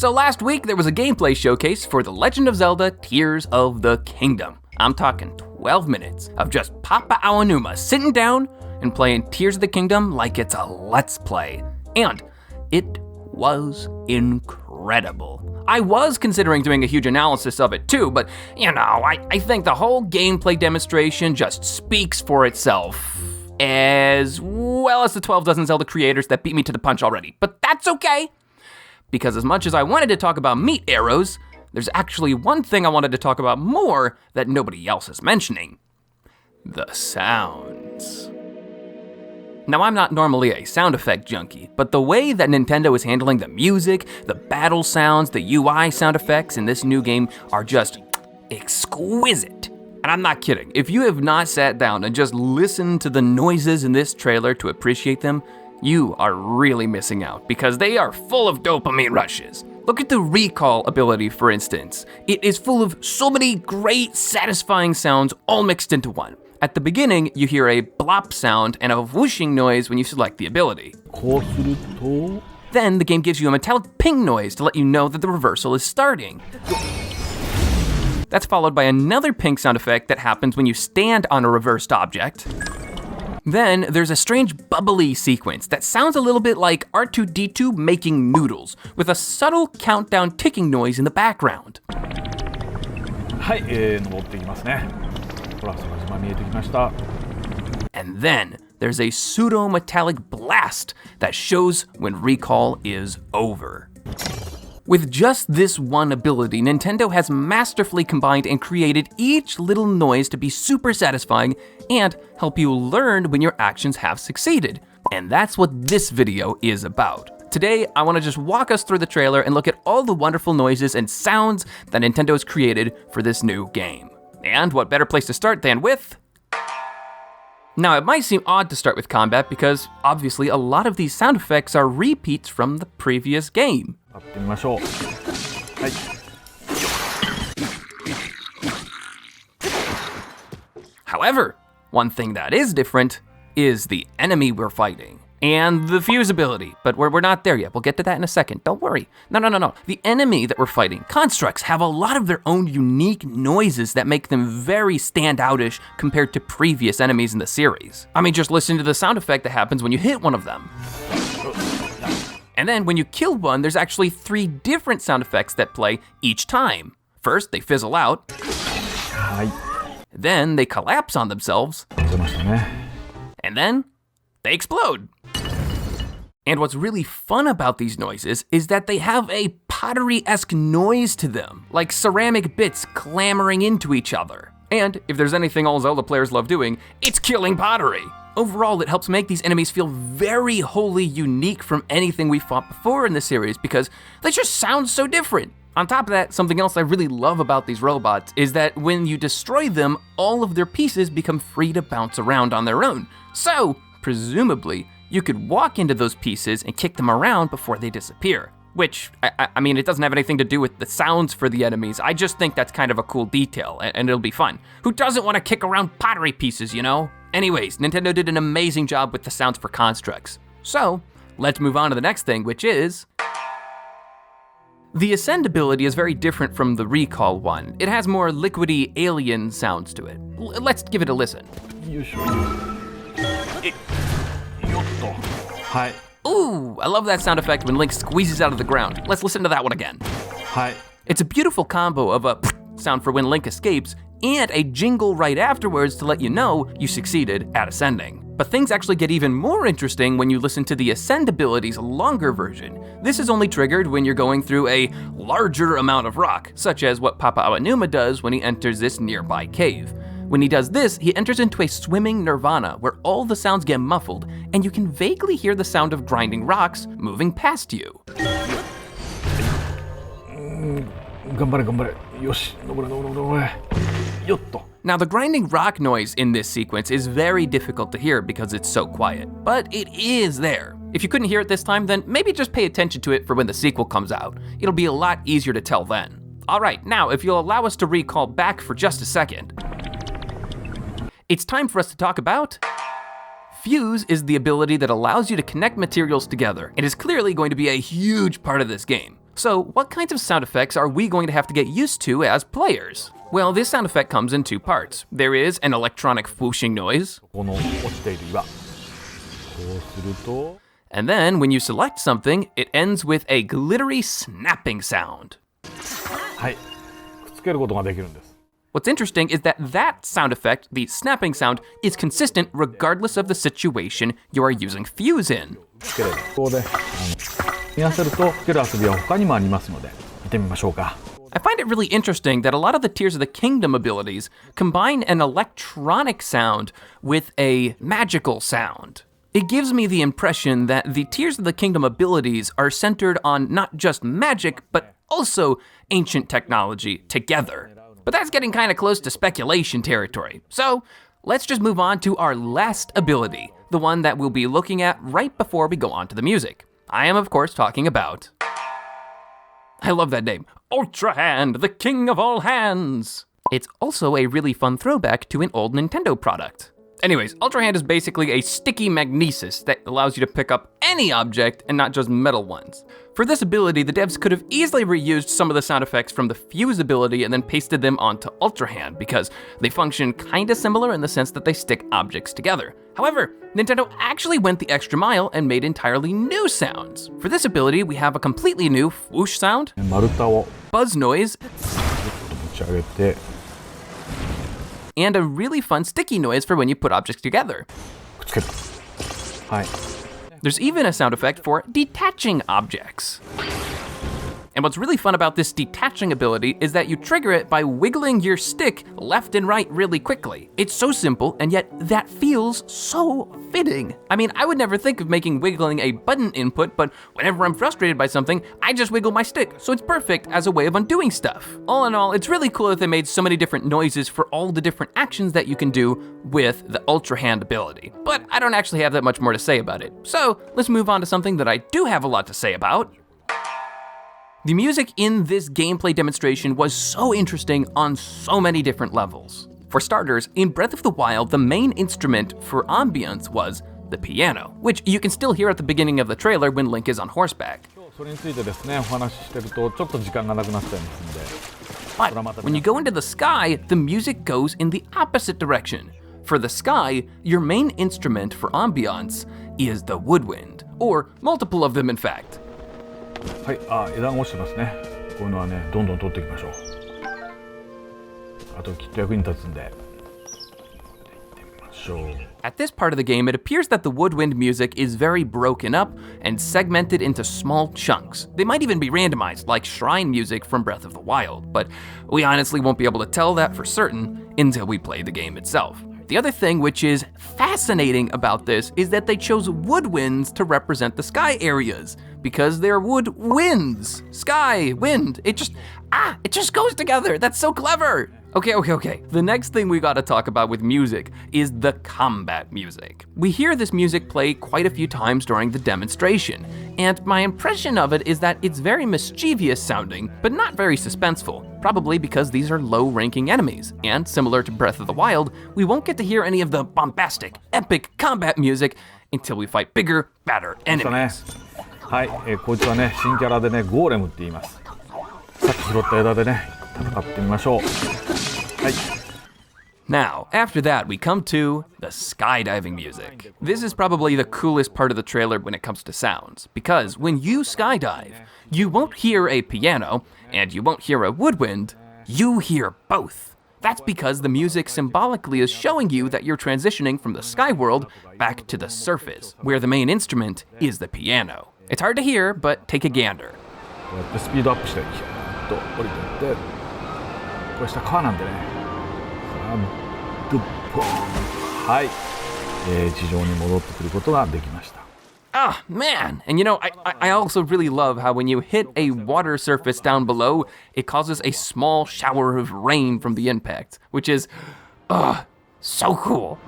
So last week there was a gameplay showcase for The Legend of Zelda Tears of the Kingdom. I'm talking 12 minutes of just Papa Aonuma sitting down and playing Tears of the Kingdom like it's a Let's Play. And it was incredible. I was considering doing a huge analysis of it too, but I think the whole gameplay demonstration just speaks for itself, as well as the 12 dozen Zelda creators that beat me to the punch already. But that's okay, because as much as I wanted to talk about meat arrows, there's actually one thing I wanted to talk about more that nobody else is mentioning: the sounds. Now, I'm not normally a sound effect junkie, but the way that Nintendo is handling the music, the battle sounds, the UI sound effects in this new game are just exquisite. And I'm not kidding. If you have not sat down and just listened to the noises in this trailer to appreciate them, you are really missing out, because they are full of dopamine rushes. Look at the recall ability, for instance. It is full of so many great, satisfying sounds all mixed into one. At the beginning, you hear a blop sound and a whooshing noise when you select the ability. Then the game gives you a metallic ping noise to let you know that the reversal is starting. That's followed by another ping sound effect that happens when you stand on a reversed object. Then there's a strange bubbly sequence that sounds a little bit like R2-D2 making noodles, with a subtle countdown ticking noise in the background. And then there's a pseudo-metallic blast that shows when recall is over. With just this one ability, Nintendo has masterfully combined and created each little noise to be super satisfying and help you learn when your actions have succeeded. And that's what this video is about. Today, I want to just walk us through the trailer and look at all the wonderful noises and sounds that Nintendo has created for this new game. And what better place to start than with... Now, it might seem odd to start with combat because, obviously, a lot of these sound effects are repeats from the previous game. However, one thing that is different is the enemy we're fighting. And the fuse ability, but we're not there yet. We'll get to that in a second, don't worry. No. The enemy that we're fighting, constructs, have a lot of their own unique noises that make them very standoutish compared to previous enemies in the series. I mean, just listen to the sound effect that happens when you hit one of them. And then when you kill one, there's actually 3 different sound effects that play each time. First, they fizzle out. Then they collapse on themselves. And then they explode. And what's really fun about these noises is that they have a pottery-esque noise to them, like ceramic bits clamoring into each other. And if there's anything all Zelda players love doing, it's killing pottery. Overall, it helps make these enemies feel very wholly unique from anything we fought before in the series because they just sound so different. On top of that, something else I really love about these robots is that when you destroy them, all of their pieces become free to bounce around on their own. So, presumably, you could walk into those pieces and kick them around before they disappear. Which, I mean, it doesn't have anything to do with the sounds for the enemies. I just think that's kind of a cool detail, and it'll be fun. Who doesn't want to kick around pottery pieces, you know? Anyways, Nintendo did an amazing job with the sounds for constructs. So, let's move on to the next thing, which is... The Ascend ability is very different from the Recall one. It has more liquidy alien sounds to it. Let's give it a listen. Ooh, I love that sound effect when Link squeezes out of the ground. Let's listen to that one again. It's a beautiful combo of a sound for when Link escapes and a jingle right afterwards to let you know you succeeded at ascending. But things actually get even more interesting when you listen to the Ascend ability's longer version. This is only triggered when you're going through a larger amount of rock, such as what Papa Aonuma does when he enters this nearby cave. When he does this, he enters into a swimming nirvana where all the sounds get muffled and you can vaguely hear the sound of grinding rocks moving past you. Now, the grinding rock noise in this sequence is very difficult to hear because it's so quiet, but it is there. If you couldn't hear it this time, then maybe just pay attention to it for when the sequel comes out. It'll be a lot easier to tell then. All right, now if you'll allow us to recall back for just a second. It's time for us to talk about... Fuse is the ability that allows you to connect materials together and is clearly going to be a huge part of this game. So what kinds of sound effects are we going to have to get used to as players? Well, this sound effect comes in 2 parts. There is an electronic whooshing noise. And then when you select something, it ends with a glittery snapping sound. What's interesting is that that sound effect, the snapping sound, is consistent regardless of the situation you are using fuse in. I find it really interesting that a lot of the Tears of the Kingdom abilities combine an electronic sound with a magical sound. It gives me the impression that the Tears of the Kingdom abilities are centered on not just magic, but also ancient technology together. But that's getting kind of close to speculation territory. So let's just move on to our last ability, the one that we'll be looking at right before we go on to the music. I am, of course, talking about... I love that name. Ultra Hand, the king of all hands. It's also a really fun throwback to an old Nintendo product. Anyways, Ultra Hand is basically a sticky magnesis that allows you to pick up any object and not just metal ones. For this ability, the devs could have easily reused some of the sound effects from the Fuse ability and then pasted them onto Ultra Hand because they function kinda similar in the sense that they stick objects together. However, Nintendo actually went the extra mile and made entirely new sounds. For this ability, we have a completely new whoosh sound, buzz noise, and a really fun sticky noise for when you put objects together. There's even a sound effect for detaching objects. And what's really fun about this detaching ability is that you trigger it by wiggling your stick left and right really quickly. It's so simple, and yet that feels so fitting. I mean, I would never think of making wiggling a button input, but whenever I'm frustrated by something, I just wiggle my stick, so it's perfect as a way of undoing stuff. All in all, it's really cool that they made so many different noises for all the different actions that you can do with the Ultra Hand ability. But I don't actually have that much more to say about it. So let's move on to something that I do have a lot to say about. The music in this gameplay demonstration was so interesting on so many different levels. For starters, in Breath of the Wild, the main instrument for ambience was the piano, which you can still hear at the beginning of the trailer when Link is on horseback. But when you go into the sky, the music goes in the opposite direction. For the sky, your main instrument for ambience is the woodwind, or multiple of them in fact. At this part of the game, it appears that the woodwind music is very broken up and segmented into small chunks. They might even be randomized, like shrine music from Breath of the Wild, but we honestly won't be able to tell that for certain until we play the game itself. The other thing which is fascinating about this is that they chose woodwinds to represent the sky areas, because they're wood winds. Sky, wind, it just goes together. That's so clever. Okay. The next thing we gotta talk about with music is the combat music. We hear this music play quite a few times during the demonstration, and my impression of it is that it's very mischievous sounding, but not very suspenseful, probably because these are low-ranking enemies, and similar to Breath of the Wild, we won't get to hear any of the bombastic, epic combat music until we fight bigger, badder enemies. Now, after that, we come to the skydiving music. This is probably the coolest part of the trailer when it comes to sounds, because when you skydive, you won't hear a piano, and you won't hear a woodwind, you hear both. That's because the music symbolically is showing you that you're transitioning from the sky world back to the surface, where the main instrument is the piano. It's hard to hear, but take a gander. Ah, man! And you know, I also really love how when you hit a water surface down below, it causes a small shower of rain from the impact, which is, so cool.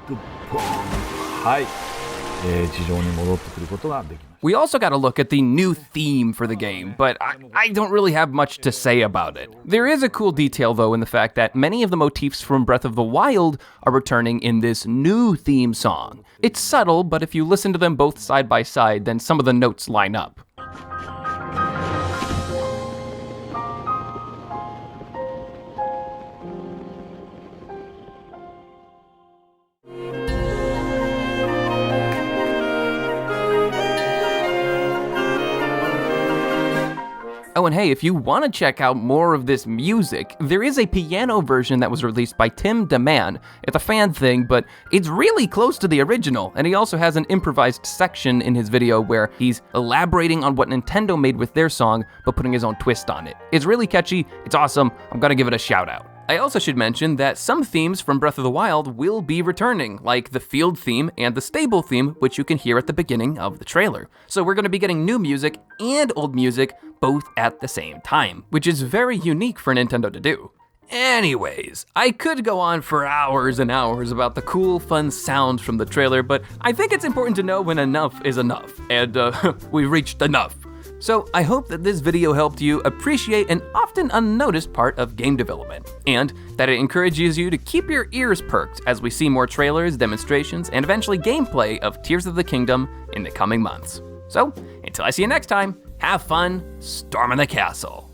We also got to look at the new theme for the game, but I don't really have much to say about it. There is a cool detail, though, in the fact that many of the motifs from Breath of the Wild are returning in this new theme song. It's subtle, but if you listen to them both side by side, then some of the notes line up. Oh, and hey, if you want to check out more of this music, there is a piano version that was released by Tim DeMann. It's a fan thing, but it's really close to the original, and he also has an improvised section in his video where he's elaborating on what Nintendo made with their song, but putting his own twist on it. It's really catchy, it's awesome, I'm gonna give it a shout out. I also should mention that some themes from Breath of the Wild will be returning, like the field theme and the stable theme, which you can hear at the beginning of the trailer. So we're going to be getting new music and old music both at the same time, which is very unique for Nintendo to do. Anyways, I could go on for hours and hours about the cool, fun sounds from the trailer, but I think it's important to know when enough is enough, and we've reached enough. So I hope that this video helped you appreciate an often unnoticed part of game development, and that it encourages you to keep your ears perked as we see more trailers, demonstrations, and eventually gameplay of Tears of the Kingdom in the coming months. So, until I see you next time, have fun storming the castle.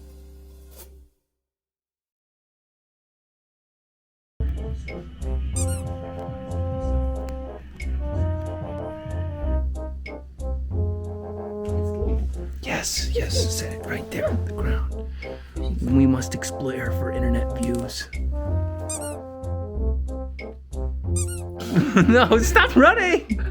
Yes, set it right there on the ground. We must explore for internet views. No, stop running!